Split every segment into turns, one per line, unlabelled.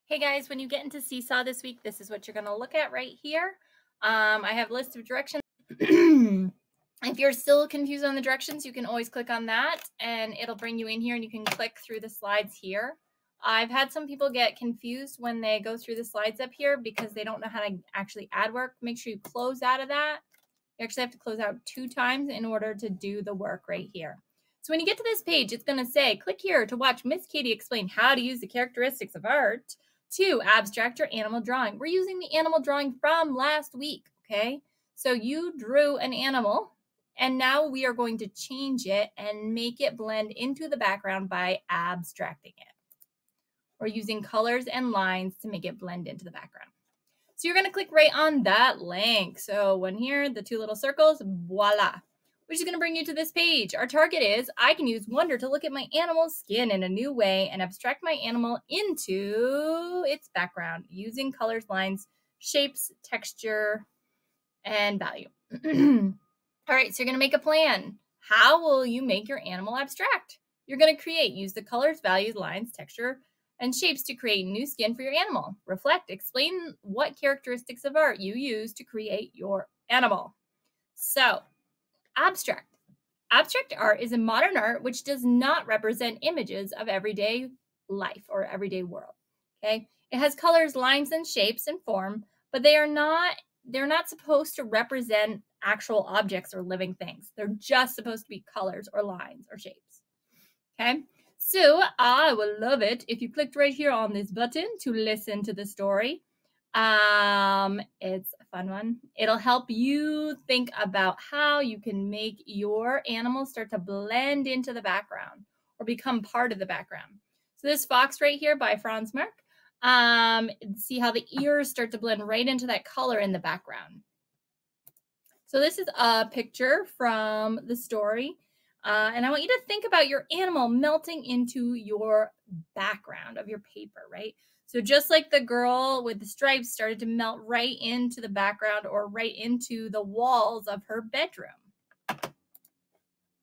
Hey guys, when you get into Seesaw this week, this is what you're going to look at right here. I have a list of directions. If you're still confused on the directions, you can always click on that and it'll bring you in here and you can click through the slides here. I've had some people get confused when they go through the slides up here because they don't know how to actually add work. Make sure you close out of that. You actually have to close out 2 times in order to do the work right here. So when you get to this page, it's going to say, click here to watch Miss Katie explain how to use the characteristics of art to abstract your animal drawing. We're using the animal drawing from last week, okay? So you drew an animal, and now we are going to change it and make it blend into the background by abstracting it. We're using colors and lines to make it blend into the background. So you're going to click right on that link. So when here, the 2 little circles, voila, which is going to bring you to this page. Our target is, I can use Wonder to look at my animal's skin in a new way and abstract my animal into its background using colors, lines, shapes, texture, and value. All right, so you're going to make a plan. How will you make your animal abstract? You're going to use the colors, values, lines, texture, and shapes to create new skin for your animal. Reflect, explain what characteristics of art you use to create your animal. So, abstract. Abstract art is a modern art which does not represent images of everyday life or everyday world. Okay? It has colors, lines, and shapes and form, but they're not supposed to represent actual objects or living things. They're just supposed to be colors or lines or shapes. Okay? So I would love it if you clicked right here on this button to listen to the story. It's a fun one. It'll help you think about how you can make your animal start to blend into the background or become part of the background. So this fox right here by Franz Marc, see how the ears start to blend right into that color in the background. So this is a picture from the story. And I want you to think about your animal melting into your background of your paper, right? So just like the girl with the stripes started to melt right into the background or right into the walls of her bedroom. All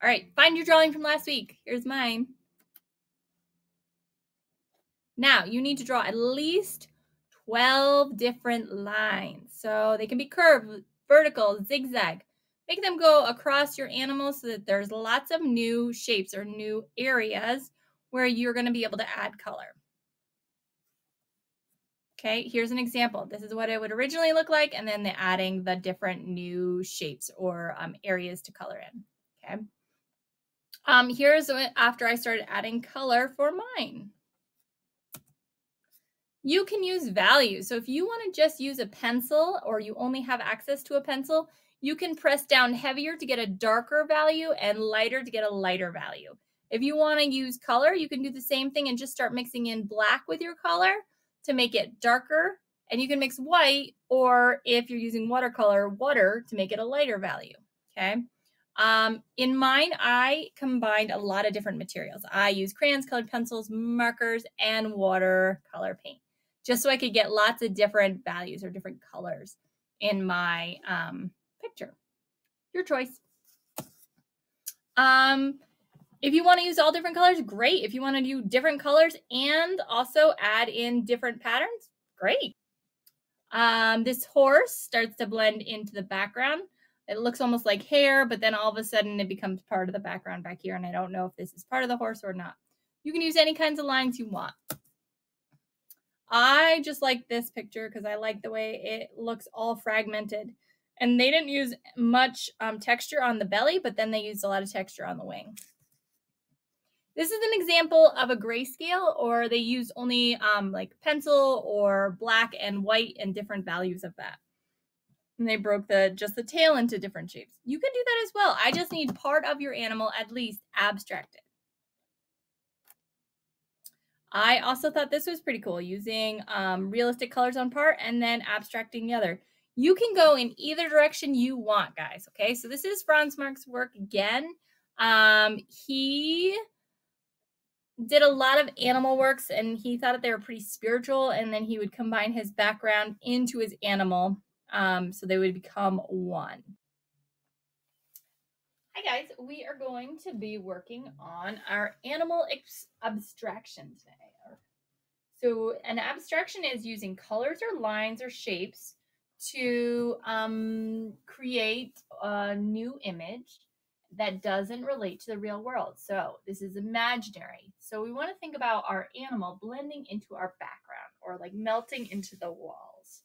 right, find your drawing from last week. Here's mine. Now, you need to draw at least 12 different lines. So they can be curved, vertical, zigzag. Make them go across your animal so that there's lots of new shapes or new areas where you're going to be able to add color. Okay, here's an example. This is what it would originally look like, and then they're adding the different new shapes or areas to color in. Okay. Here's after I started adding color for mine. You can use values. So if you want to just use a pencil or you only have access to a pencil, you can press down heavier to get a darker value and lighter to get a lighter value. If you want to use color, you can do the same thing and just start mixing in black with your color to make it darker. And you can mix white, or if you're using watercolor, water to make it a lighter value. Okay. In mine, I combined a lot of different materials. I use crayons, colored pencils, markers, and watercolor paint, just so I could get lots of different values or different colors in my picture. Your choice. If you want to use all different colors, great. If you want to do different colors and also add in different patterns, great. This horse starts to blend into the background. It looks almost like hair, but then all of a sudden it becomes part of the background back here, and I don't know if this is part of the horse or not. You can use any kinds of lines you want. I just like this picture because I like the way it looks all fragmented. And they didn't use much texture on the belly, but then they used a lot of texture on the wing. This is an example of a grayscale, or they used only like pencil or black and white and different values of that. And they broke just the tail into different shapes. You can do that as well. I just need part of your animal at least abstracted. I also thought this was pretty cool, using realistic colors on part and then abstracting the other. You can go in either direction you want, guys, okay? So this is Franz Marc's work again. He did a lot of animal works, and he thought that they were pretty spiritual, and then he would combine his background into his animal, so they would become one. Hi guys, we are going to be working on our animal abstraction today. So an abstraction is using colors or lines or shapes to create a new image that doesn't relate to the real world. So this is imaginary. So we want to think about our animal blending into our background or like melting into the walls.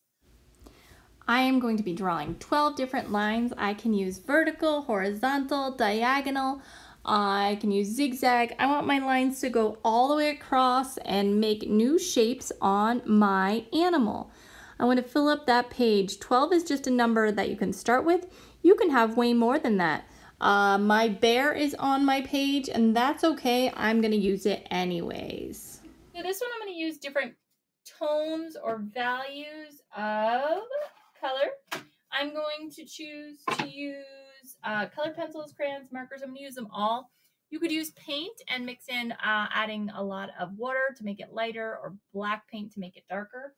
I am going to be drawing 12 different lines. I can use vertical, horizontal, diagonal. I can use zigzag. I want my lines to go all the way across and make new shapes on my animal. I want to fill up that page. 12 is just a number that you can start with. You can have way more than that. My bear is on my page, and that's okay. I'm going to use it anyways. So this one I'm going to use different tones or values of color. I'm going to choose to use colored pencils, crayons, markers. I'm going to use them all. You could use paint and mix in adding a lot of water to make it lighter or black paint to make it darker.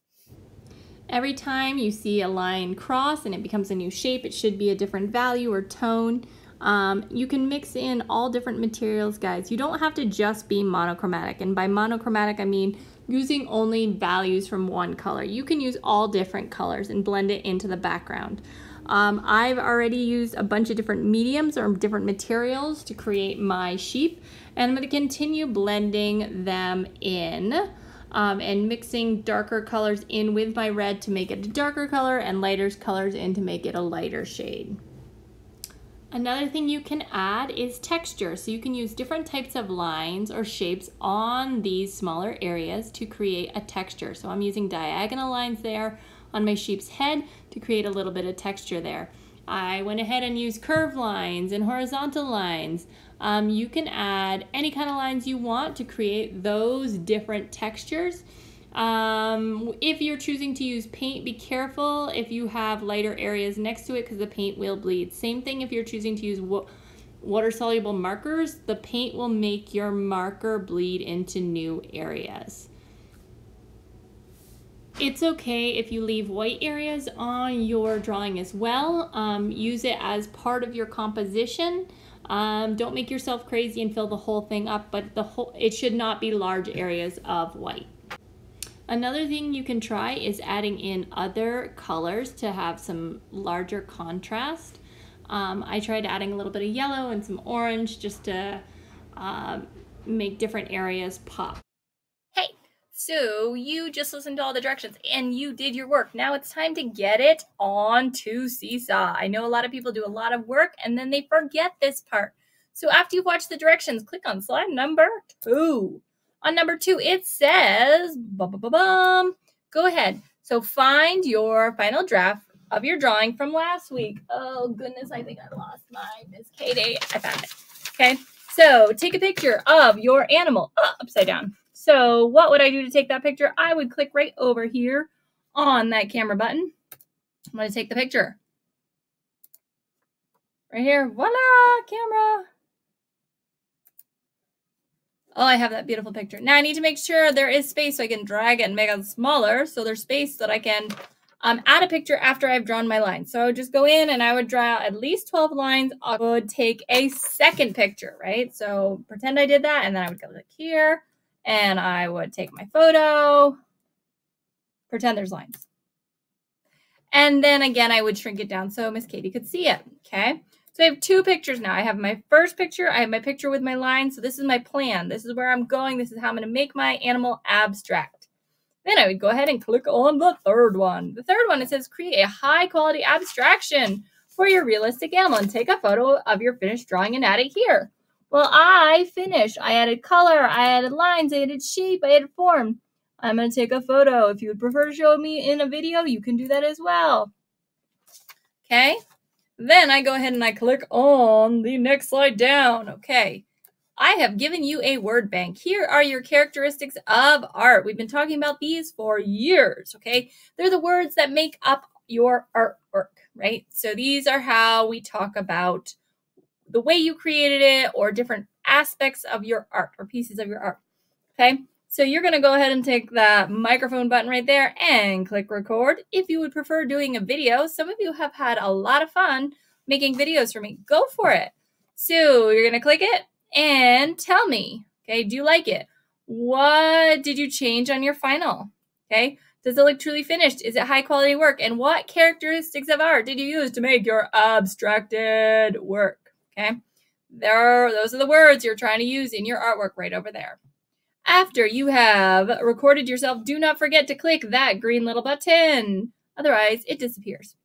Every time you see a line cross and it becomes a new shape, it should be a different value or tone. You can mix in all different materials, guys. You don't have to just be monochromatic. And by monochromatic, I mean using only values from one color. You can use all different colors and blend it into the background. I've already used a bunch of different mediums or different materials to create my sheep, and I'm going to continue blending them in and mixing darker colors in with my red to make it a darker color and lighter colors in to make it a lighter shade. Another thing you can add is texture. So you can use different types of lines or shapes on these smaller areas to create a texture. So I'm using diagonal lines there on my sheep's head to create a little bit of texture there. I went ahead and used curved lines and horizontal lines. You can add any kind of lines you want to create those different textures. If you're choosing to use paint, be careful if you have lighter areas next to it because the paint will bleed. Same thing if you're choosing to use water-soluble markers, the paint will make your marker bleed into new areas. It's okay if you leave white areas on your drawing as well. Use it as part of your composition. Don't make yourself crazy and fill the whole thing up, but it should not be large areas of white. Another thing you can try is adding in other colors to have some larger contrast. I tried adding a little bit of yellow and some orange just to make different areas pop. Hey, so you just listened to all the directions and you did your work. Now it's time to get it onto Seesaw. I know a lot of people do a lot of work and then they forget this part. So after you've watched the directions, click on slide number 2. On number 2, it says, go ahead. So find your final draft of your drawing from last week. Oh, goodness, I think I lost my Miss Katie. I found it. Okay, so take a picture of your animal upside down. So what would I do to take that picture? I would click right over here on that camera button. I'm going to take the picture. Right here. Voila, camera. Oh, I have that beautiful picture. Now I need to make sure there is space so I can drag it and make it smaller. So there's space that I can add a picture after I've drawn my lines. So I would just go in and I would draw at least 12 lines. I would take a second picture, right? So pretend I did that and then I would go like here and I would take my photo, pretend there's lines. And then again, I would shrink it down so Miss Katie could see it, okay? So I have 2 pictures now. I have my first picture. I have my picture with my line. So this is my plan. This is where I'm going. This is how I'm going to make my animal abstract. Then I would go ahead and click on the third one. The third one, it says create a high quality abstraction for your realistic animal and take a photo of your finished drawing and add it here. Well, I finished. I added color. I added lines. I added shape. I added form. I'm going to take a photo. If you would prefer to show me in a video, you can do that as well. Okay. Then I go ahead and I click on the next slide down. Okay, I have given you a word bank. Here are your characteristics of art. We've been talking about these for years, okay? They're the words that make up your artwork, right? So these are how we talk about the way you created it or different aspects of your art or pieces of your art, okay? So you're going to go ahead and take that microphone button right there and click record. If you would prefer doing a video, some of you have had a lot of fun making videos for me. Go for it. So you're going to click it and tell me, okay, do you like it? What did you change on your final? Okay. Does it look truly finished? Is it high quality work? And what characteristics of art did you use to make your abstracted work? Okay. Those are the words you're trying to use in your artwork right over there. After you have recorded yourself, do not forget to click that green little button. Otherwise, it disappears.